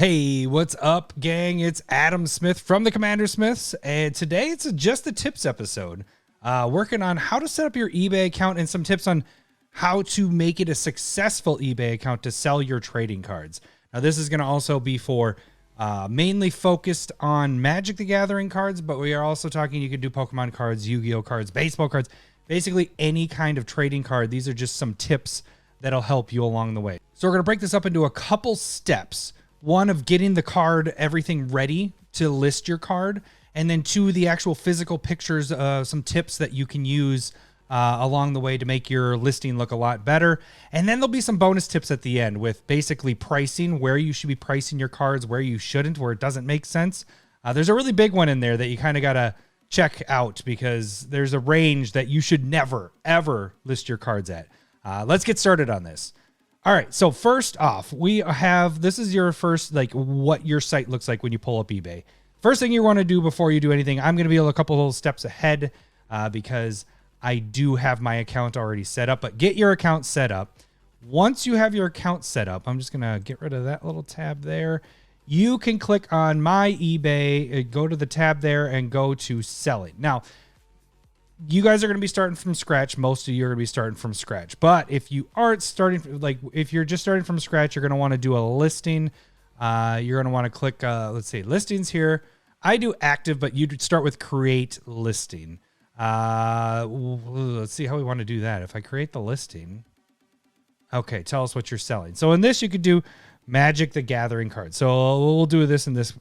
Hey, what's up, gang? It's Adam Smith from the Commander Smiths, and today it's just a tips episode. Working on how to set up your eBay account and some tips on how to make it a successful eBay account to sell your trading cards. Now, this is going to also be for mainly focused on Magic the Gathering cards, but we are also talking you can do Pokemon cards, Yu-Gi-Oh cards, baseball cards, basically any kind of trading card. These are just some tips that'll help you along the way. So we're going to break this up into a couple steps. One of getting the card, everything ready to list your card. And then two, the actual physical pictures, some tips that you can use along the way to make your listing look a lot better. And then there'll be some bonus tips at the end with basically pricing, where you should be pricing your cards, where you shouldn't, where it doesn't make sense. There's a really big one in there that you kind of got to check out because there's a range that you should never, ever list your cards at. Let's get started on this. All right, so first off, this is your first, what your site looks like when you pull up eBay. First thing you want to do before you do anything, I'm going to be a couple of steps ahead because I do have my account already set up, but get your account set up. Once you have your account set up, I'm just going to get rid of that little tab there. You can click on My eBay, go to the tab there and go to Sell It. Now, you guys are going to be starting from scratch. Most of you are going to be starting from scratch. But if you aren't starting, if you're just starting from scratch, you're going to want to do a listing. You're going to want to click, let's say listings here. I do active, but you'd start with create listing. Let's see how we want to do that. If I create the listing, okay, tell us what you're selling. So in this, you could do Magic the Gathering cards. So we'll do this in this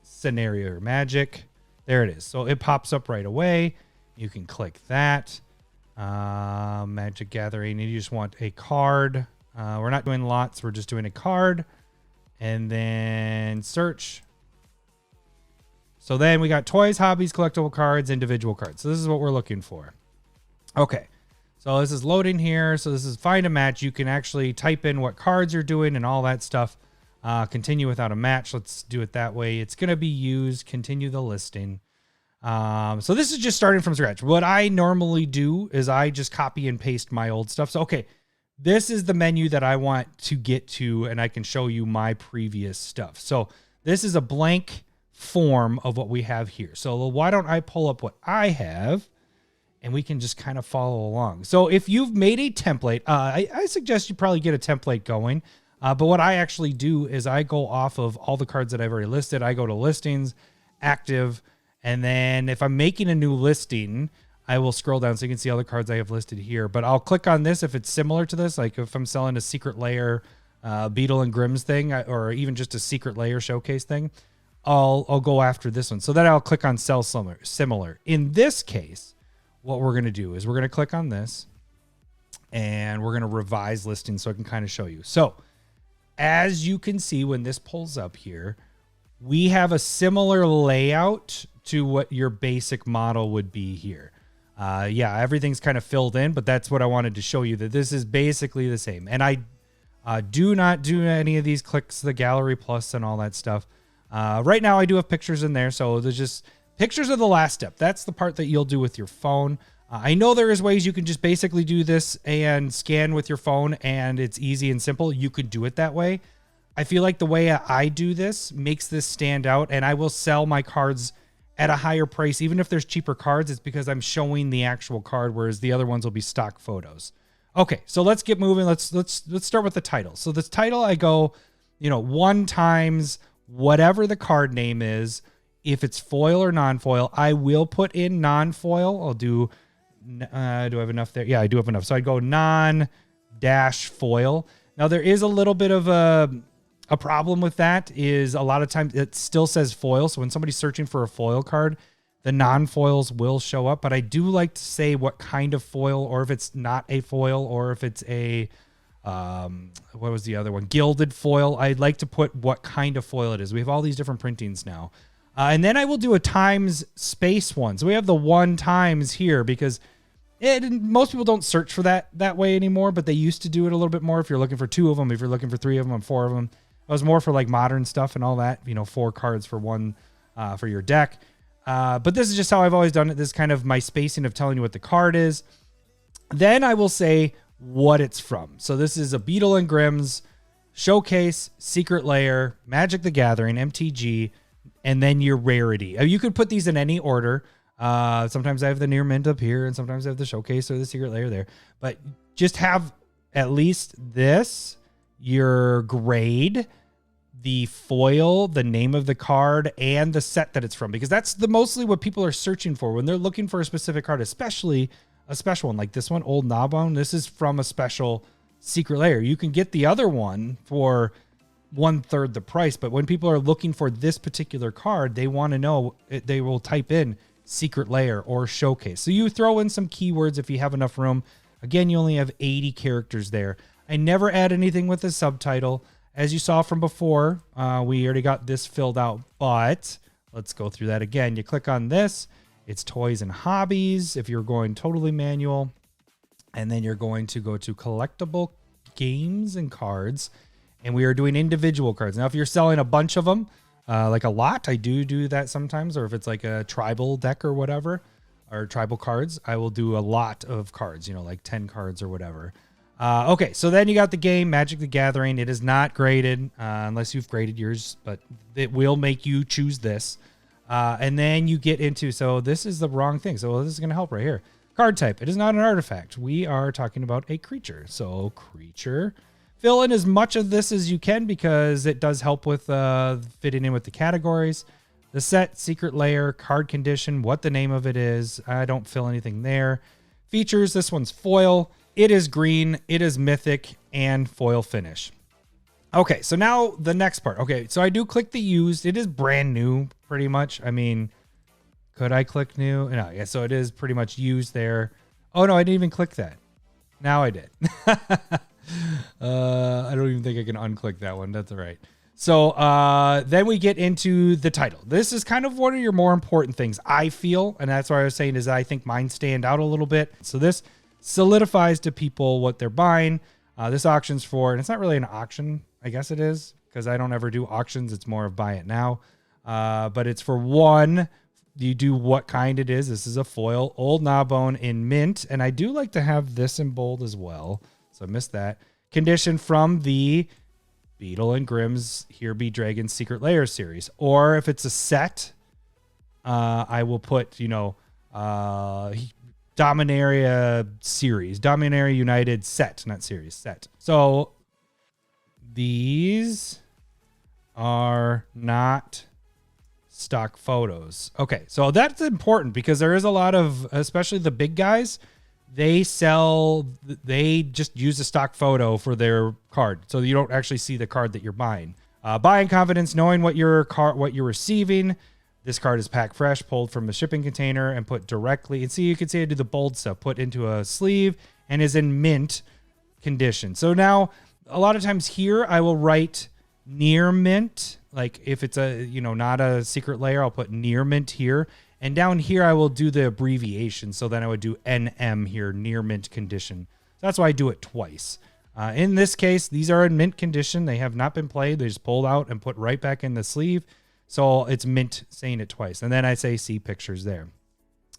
scenario. Magic, there it is. So it pops up right away. You can click that. Magic Gathering, and you just want a card. We're not doing lots. We're just doing a card. And then search. So then we got toys, hobbies, collectible cards, individual cards. So this is what we're looking for. Okay. So this is loading here. So this is find a match. You can actually type in what cards you're doing and all that stuff. Continue without a match. Let's do it that way. It's going to be used. Continue the listing. So this is just starting from scratch. What I normally do is I just copy and paste my old stuff. So, okay, this is the menu that I want to get to, and I can show you my previous stuff. So this is a blank form of what we have here. So why don't I pull up what I have and we can just kind of follow along. So if you've made a template, I suggest you probably get a template going. But what I actually do is I go off of all the cards that I've already listed. I go to listings, active, and then if I'm making a new listing, I will scroll down so you can see all the cards I have listed here. But I'll click on this if it's similar to this. Like if I'm selling a Secret Lair Beetle and Grimm's thing, or even just a Secret Lair showcase thing, I'll go after this one. So then I'll click on Sell Similar. In this case, what we're going to do is we're going to click on this, and we're going to revise listing so I can kind of show you. So as you can see when this pulls up here, we have a similar layout to what your basic model would be here. Yeah, everything's kind of filled in, but that's what I wanted to show you, that this is basically the same. And I do not do any of these clicks, the gallery plus and all that stuff. Right now I do have pictures in there. So there's just pictures of the last step. That's the part that you'll do with your phone. I know there is ways you can just basically do this and scan with your phone and it's easy and simple. You could do it that way. I feel like the way I do this makes this stand out, and I will sell my cards at a higher price. Even if there's cheaper cards, it's because I'm showing the actual card, whereas the other ones will be stock photos. Okay, so let's get moving. Let's start with the title. So this title, I go, 1 times whatever the card name is. If it's foil or non-foil, I will put in non-foil. I'll do, do I have enough there? Yeah, I do have enough. So I'd go non-foil. Now there is a little bit of a problem with that is a lot of times it still says foil. So when somebody's searching for a foil card, the non-foils will show up. But I do like to say what kind of foil, or if it's not a foil, or if it's a, what was the other one? Gilded foil. I'd like to put what kind of foil it is. We have all these different printings now. And then I will do a times space one. So we have the 1 times here because most people don't search for that way anymore, but they used to do it a little bit more. If you're looking for 2 of them, if you're looking for 3 of them, 4 of them. It was more for like modern stuff and all that, 4 cards for one for your deck. But this is just how I've always done it. This is kind of my spacing of telling you what the card is. Then I will say what it's from. So this is a Beetle and Grimm's Showcase, Secret Lair, Magic the Gathering, MTG, and then your rarity. You could put these in any order. Sometimes I have the near mint up here, and sometimes I have the Showcase or the Secret Lair there. But just have at least this, your grade, the foil, the name of the card, and the set that it's from, because that's mostly what people are searching for when they're looking for a specific card, especially a special one like this one, Old Gnawbone. This is from a special Secret Lair. You can get the other one for 1/3 the price, but when people are looking for this particular card, they want to know, they will type in Secret Lair or Showcase. So you throw in some keywords if you have enough room. Again, you only have 80 characters there. I never add anything with a subtitle. As you saw from before, we already got this filled out, but let's go through that again. You click on this, it's toys and hobbies if you're going totally manual, and then you're going to go to collectible games and cards, and we are doing individual cards. Now, if you're selling a bunch of them, like a lot, I do that sometimes, or if it's like a tribal deck or whatever, or tribal cards, I will do a lot of cards, like 10 cards or whatever. Okay, so then you got the game, Magic the Gathering. It is not graded unless you've graded yours, but it will make you choose this. And then you get into, so this is the wrong thing. So this is going to help right here. Card type. It is not an artifact. We are talking about a creature. So creature. Fill in as much of this as you can because it does help with fitting in with the categories. The set, Secret Lair, card condition, what the name of it is. I don't fill anything there. Features. This one's foil. It is green, it is mythic, and foil finish. Okay, so now the next part. Okay, so I do click the used. It is brand new, pretty much. I mean, could I click new? No, yeah, so it is pretty much used there. Oh, no, I didn't even click that. Now I did. I don't even think I can unclick that one. That's all right. So then we get into the title. This is kind of one of your more important things, I feel, and that's why I was saying is I think mine stand out a little bit. So this solidifies to people what they're buying. This auction's for, and it's not really an auction, I guess it is, because I don't ever do auctions. It's more of buy it now. But it's for one. You do what kind it is. This is a foil, Old Gnawbone in mint, and I do like to have this in bold as well. So I missed that. Condition from the Beetle and Grimm's Here Be Dragons Secret Lair series. Or if it's a set, I will put, Dominaria series, Dominaria United set, not series, set. So these are not stock photos. Okay, so that's important because there is a lot of, especially the big guys, they just use a stock photo for their card. So you don't actually see the card that you're buying. Buying confidence, knowing what you're receiving. This card is packed fresh, pulled from a shipping container, and put directly. And see, you can see I do the bold stuff, put into a sleeve, and is in mint condition. So now, a lot of times here, I will write near mint. Like if it's not a Secret Lair, I'll put near mint here. And down here, I will do the abbreviation. So then I would do NM here, near mint condition. So that's why I do it twice. In this case, these are in mint condition. They have not been played. They just pulled out and put right back in the sleeve. So it's mint saying it twice. And then I say see pictures there.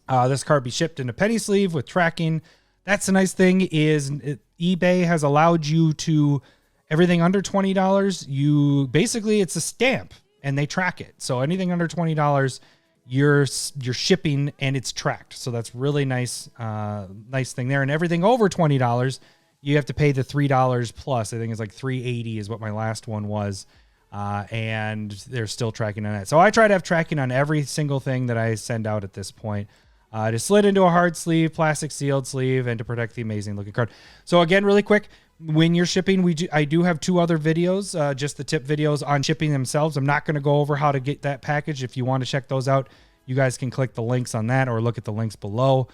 This card be shipped in a penny sleeve with tracking. That's the nice thing is eBay has allowed you to, everything under $20, basically it's a stamp and they track it. So anything under $20, you're shipping and it's tracked. So that's really nice, nice thing there. And everything over $20, you have to pay the $3 plus. I think it's like $3.80 is what my last one was. And they're still tracking on that. So I try to have tracking on every single thing that I send out at this point. To slid into a hard sleeve, plastic sealed sleeve, and to protect the amazing looking card. So again, really quick, when you're shipping, I do have 2 other videos, just the tip videos on shipping themselves. I'm not going to go over how to get that package. If you want to check those out, you guys can click the links on that or look at the links below.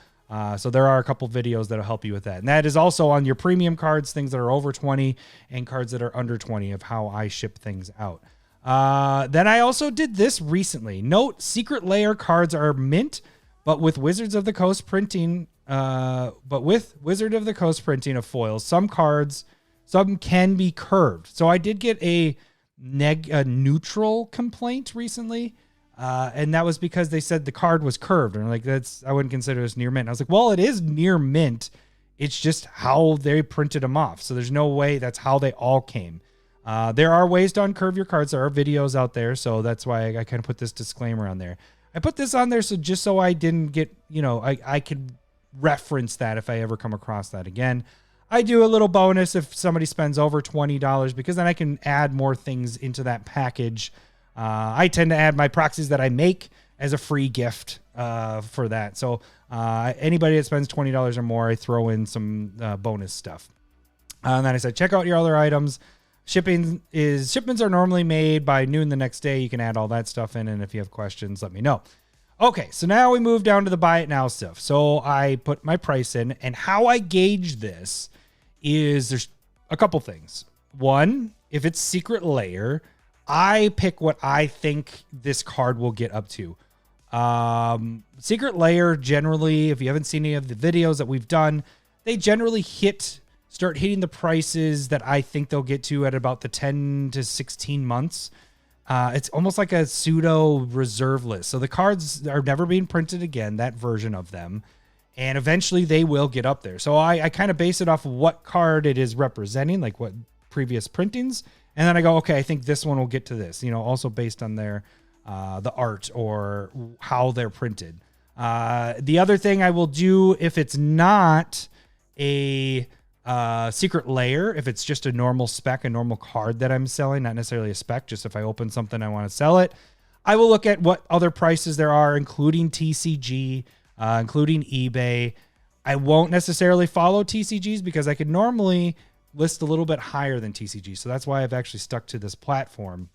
So there are a couple videos that'll help you with that. And that is also on your premium cards, things that are over 20 and cards that are under 20 of how I ship things out. Then I also did this recently. Note, Secret Lair cards are mint, but with Wizards of the Coast printing, of foils, some cards, some can be curved. So I did get a neutral complaint recently. And that was because they said the card was curved. And like, I wouldn't consider this near mint. I was like, well, it is near mint. It's just how they printed them off. So there's no way that's how they all came. There are ways to uncurve your cards. There are videos out there, so that's why I kind of put this disclaimer on there. I put this on there so I didn't get, I could reference that if I ever come across that again. I do a little bonus if somebody spends over $20 because then I can add more things into that package. I tend to add my proxies that I make as a free gift for that. So anybody that spends $20 or more, I throw in some bonus stuff. And then I said, check out your other items. Shipments are normally made by noon the next day. You can add all that stuff in. And if you have questions, let me know. Okay, so now we move down to the buy it now stuff. So I put my price in, and how I gauge this is there's a couple things. One, if it's secret layer, I pick what I think this card will get up to. Secret layer, generally, if you haven't seen any of the videos that we've done, they generally start hitting the prices that I think they'll get to at about the 10 to 16 months. It's almost like a pseudo reserve list. So the cards are never being printed again, that version of them. And eventually they will get up there. So I kind of base it off of what card it is representing, like what previous printings. And then I go, okay, I think this one will get to this, also based on their, the art or how they're printed. The other thing I will do if it's not a secret layer, if it's just a normal spec, a normal card that I'm selling, not necessarily a spec, just if I open something, I want to sell it, I will look at what other prices there are, including TCG, including eBay. I won't necessarily follow TCGs because I could normally list a little bit higher than TCG. So that's why I've actually stuck to this platform,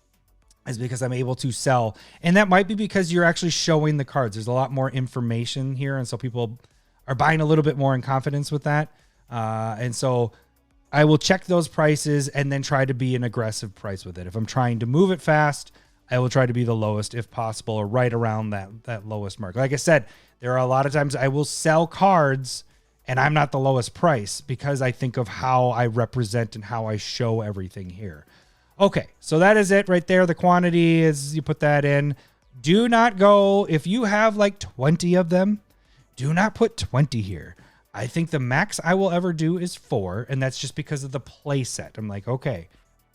is because I'm able to sell. And that might be because you're actually showing the cards. There's a lot more information here. And so people are buying a little bit more in confidence with that. And so I will check those prices and then try to be an aggressive price with it. If I'm trying to move it fast, I will try to be the lowest if possible, or right around that lowest mark. Like I said, there are a lot of times I will sell cards and I'm not the lowest price because I think of how I represent and how I show everything here. Okay, so that is it right there. The quantity is, you put that in. Do not go, if you have like 20 of them, do not put 20 here. I think the max I will ever do is 4, and that's just because of the play set. I'm like, okay,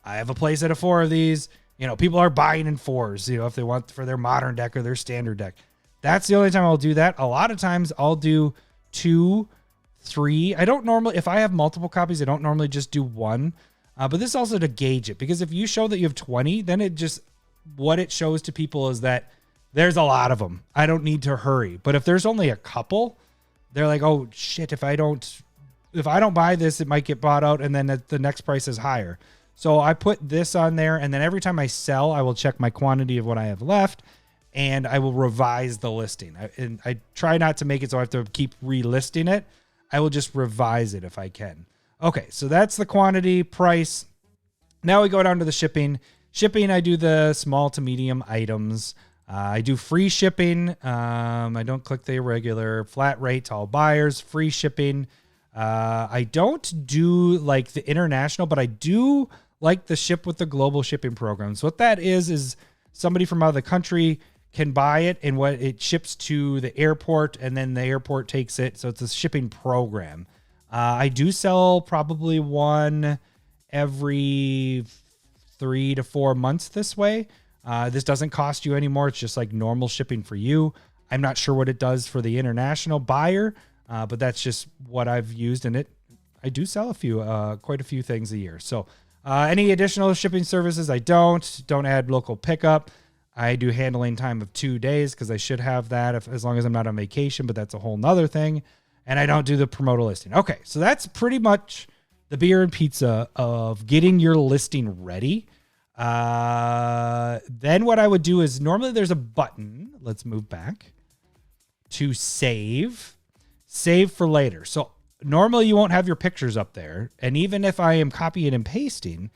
I have a play set of 4 of these. People are buying in 4s, if they want for their modern deck or their standard deck. That's the only time I'll do that. A lot of times I'll do 2, 3. I don't normally, if I have multiple copies, I don't normally just do 1. But this is also to gauge it, because if you show that you have 20, then what it shows to people is that there's a lot of them. I don't need to hurry. But if there's only a couple, they're like, oh shit, if I don't buy this, it might get bought out, and then the next price is higher. So I put this on there, and then every time I sell, I will check my quantity of what I have left, and I will revise the listing. I try not to make it so I have to keep relisting it. I will just revise it if I can. Okay, so that's the quantity, price. Now we go down to the shipping. Shipping, I do the small to medium items. I do free shipping. I don't click the irregular. Flat rate to all buyers. Free shipping. I don't do like the international, but I do like the ship with the global shipping program. So what that is somebody from out of the country can buy it, and what it ships to the airport, and then the airport takes it. So it's a shipping program. I do sell probably one every 3 to 4 months this way. This doesn't cost you anymore. It's just like normal shipping for you. I'm not sure what it does for the international buyer, but that's just what I've used. And I do sell quite a few things a year. So any additional shipping services, I don't add local pickup. I do handling time of 2 days because I should have that as long as I'm not on vacation, but that's a whole nother thing. And I don't do the promoter listing. Okay, so that's pretty much the beer and pizza of getting your listing ready. Then what I would do is normally there's a button. Let's move back to save for later. So normally you won't have your pictures up there. And even if I am copying and pasting,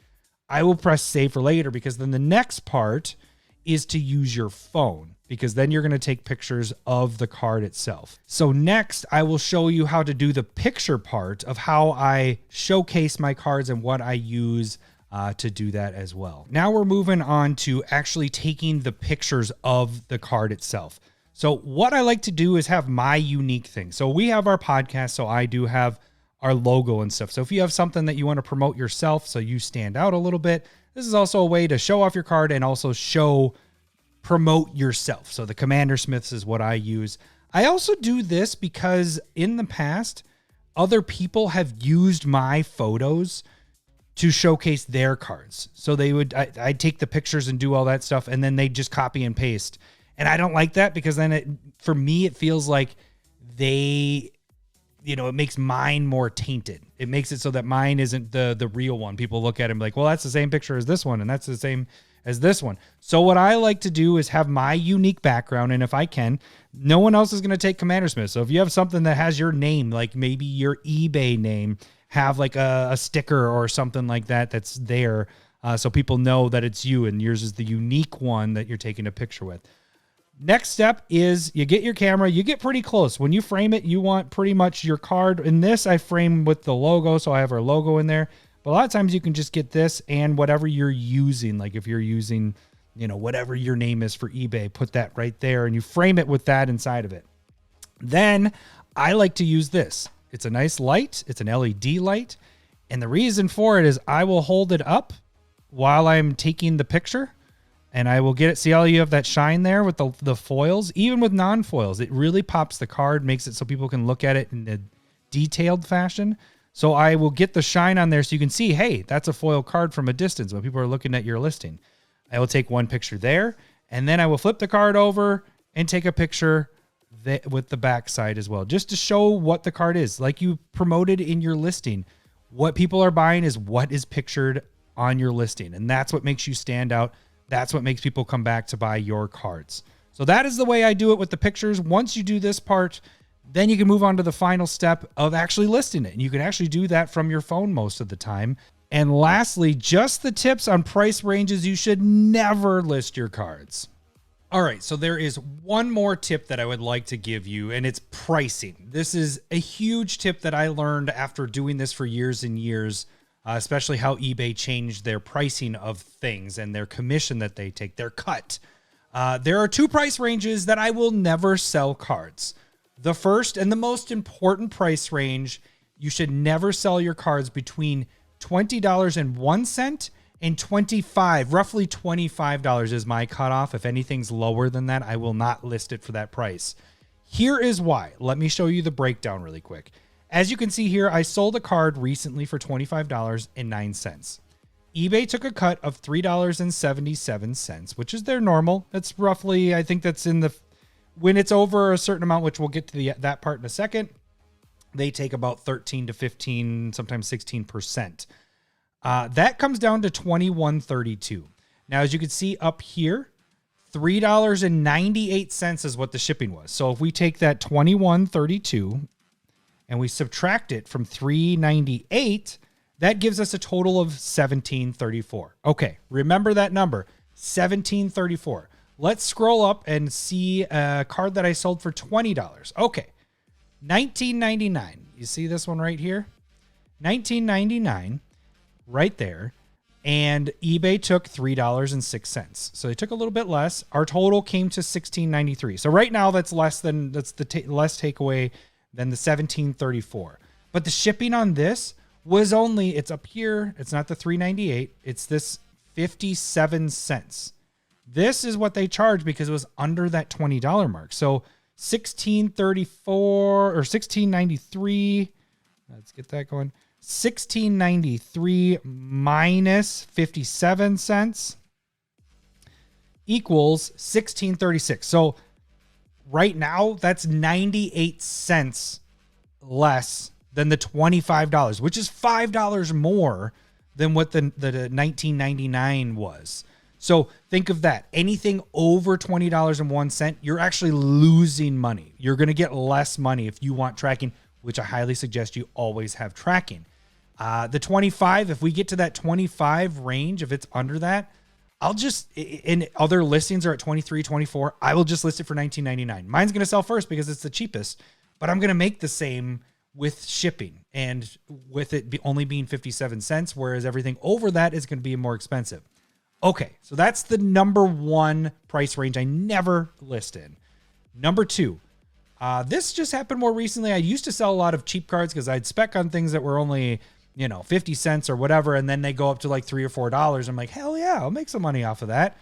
I will press save for later, because then the next part is to use your phone, because then you're going to take pictures of the card itself. So next, I will show you how to do the picture part of how I showcase my cards and what I use to do that as well. Now we're moving on to actually taking the pictures of the card itself. So what I like to do is have my unique thing. So we have our podcast, so I do have our logo and stuff. So if you have something that you want to promote yourself so you stand out a little bit, This is also a way to show off your card and also promote yourself. So the Commander Smiths is what I use. I also do this because in the past, other people have used my photos to showcase their cards. So I'd take the pictures and do all that stuff, and then they just copy and paste. And I don't like that because then for me, it feels like it makes mine more tainted. It makes it so that mine isn't the real one. People look at it and be like, well, that's the same picture as this one, and that's the same as this one. So what I like to do is have my unique background, and if I can, no one else is going to take Commander Smith. So if you have something that has your name, like maybe your eBay name, have like a sticker or something like that that's there, so people know that it's you and yours is the unique one that you're taking a picture with. Next step is you get your camera, you get pretty close. When you frame it, you want pretty much your card. In this, I frame with the logo, so I have our logo in there. But a lot of times you can just get this and whatever you're using. Like if you're using, whatever your name is for eBay, put that right there and you frame it with that inside of it. Then I like to use this. It's a nice light. It's an LED light. And the reason for it is I will hold it up while I'm taking the picture and I will get it. See how you have that shine there with the foils? Even with non-foils, it really pops the card, makes it so people can look at it in a detailed fashion. So I will get the shine on there so you can see, hey, that's a foil card from a distance when people are looking at your listing. I will take one picture there, and then I will flip the card over and take a picture with the back side as well, just to show what the card is. Like you promoted in your listing, what people are buying is what is pictured on your listing, and that's what makes you stand out. That's what makes people come back to buy your cards. So that is the way I do it with the pictures. Once you do this part, then you can move on to the final step of actually listing it. And you can actually do that from your phone most of the time. And lastly, just the tips on price ranges. You should never list your cards. All right, so there is one more tip that I would like to give you, and it's pricing. This is a huge tip that I learned after doing this for years and years, especially how eBay changed their pricing of things and their commission that they take, their cut. There are two price ranges that I will never sell cards. The first and the most important price range, you should never sell your cards between $20.01 and roughly $25 is my cutoff. If anything's lower than that, I will not list it for that price. Here is why. Let me show you the breakdown really quick. As you can see here, I sold a card recently for $25.09. eBay took a cut of $3.77, which is their normal. That's roughly, I think that's when it's over a certain amount, which we'll get to that part in a second, they take about 13 to 15, sometimes 16%. That comes down to $21.32. Now, as you can see up here, $3.98 is what the shipping was. So if we take that $21.32 and we subtract it from $3.98, that gives us a total of $17.34. Okay, remember that number, $17.34. Let's scroll up and see a card that I sold for $20. Okay, $19.99. You see this one right here? $19.99 right there. And eBay took $3.06. So they took a little bit less. Our total came to $16.93. So right now that's less takeaway than the $17.34. But the shipping on this was only, it's up here. It's not the $3.98. It's this 57 cents. This is what they charged because it was under that $20 mark. So $16.34 or $16.93. Let's get that going. $16.93 minus 57 cents equals $16.36. So right now that's 98 cents less than the $25, which is $5 more than what the $19.99 was. So think of that. Anything over $20.01, you're actually losing money. You're going to get less money if you want tracking, which I highly suggest you always have tracking. The 25, if we get to that 25 range, if it's under that, I'll just, in other listings are at 23, 24, I will just list it for $19.99. Mine's going to sell first because it's the cheapest, but I'm going to make the same with shipping and with it only being 57 cents, whereas everything over that is going to be more expensive. Okay, so that's the number one price range I never list in. Number two, this just happened more recently. I used to sell a lot of cheap cards because I'd spec on things that were only 50 cents or whatever, and then they go up to like $3 or $4. I'm like, hell yeah, I'll make some money off of that.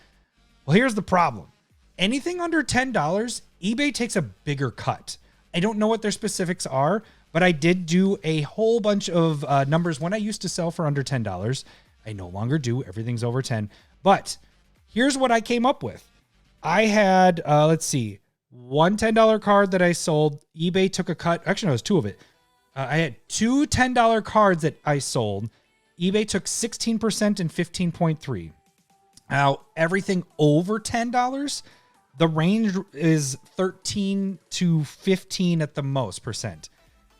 Well, here's the problem. Anything under $10, eBay takes a bigger cut. I don't know what their specifics are, but I did do a whole bunch of numbers when I used to sell for under $10. I no longer do. Everything's over 10. But here's what I came up with. I had, let's see, one $10 card that I sold. eBay took a cut. Actually, no, it was two of it. I had two $10 cards that I sold. eBay took 16% and 15.3%. Now, everything over $10, the range is 13 to 15 at the most percent.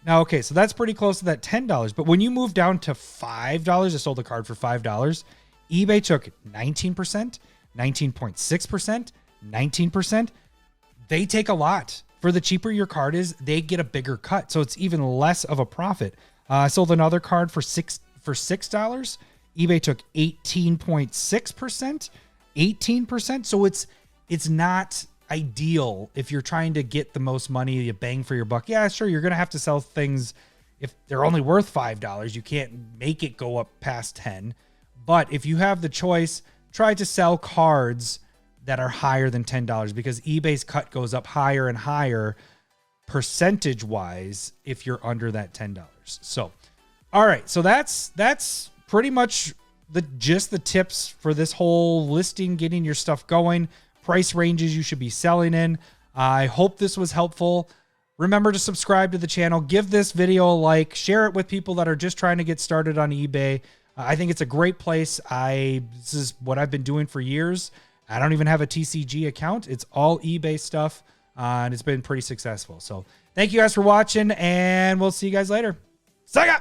Now, okay, so that's pretty close to that $10. But when you move down to $5, I sold a card for $5. eBay took 19%, 19.6%, 19%. They take a lot. For the cheaper your card is, they get a bigger cut. So it's even less of a profit. I sold another card for $6. eBay took 18.6%, 18%. So it's not ideal if you're trying to get the most money, you bang for your buck. Yeah, sure, you're going to have to sell things if they're only worth $5. You can't make it go up past 10. But if you have the choice, try to sell cards that are higher than $10 because eBay's cut goes up higher and higher percentage wise if you're under that $10. So, all right. So that's pretty much the tips for this whole listing, getting your stuff going, price ranges you should be selling in. I hope this was helpful. Remember to subscribe to the channel, give this video a like, share it with people that are just trying to get started on eBay. I think it's a great place. This is what I've been doing for years. I don't even have a TCG account. It's all eBay stuff, and it's been pretty successful. So thank you guys for watching, and we'll see you guys later. Saga!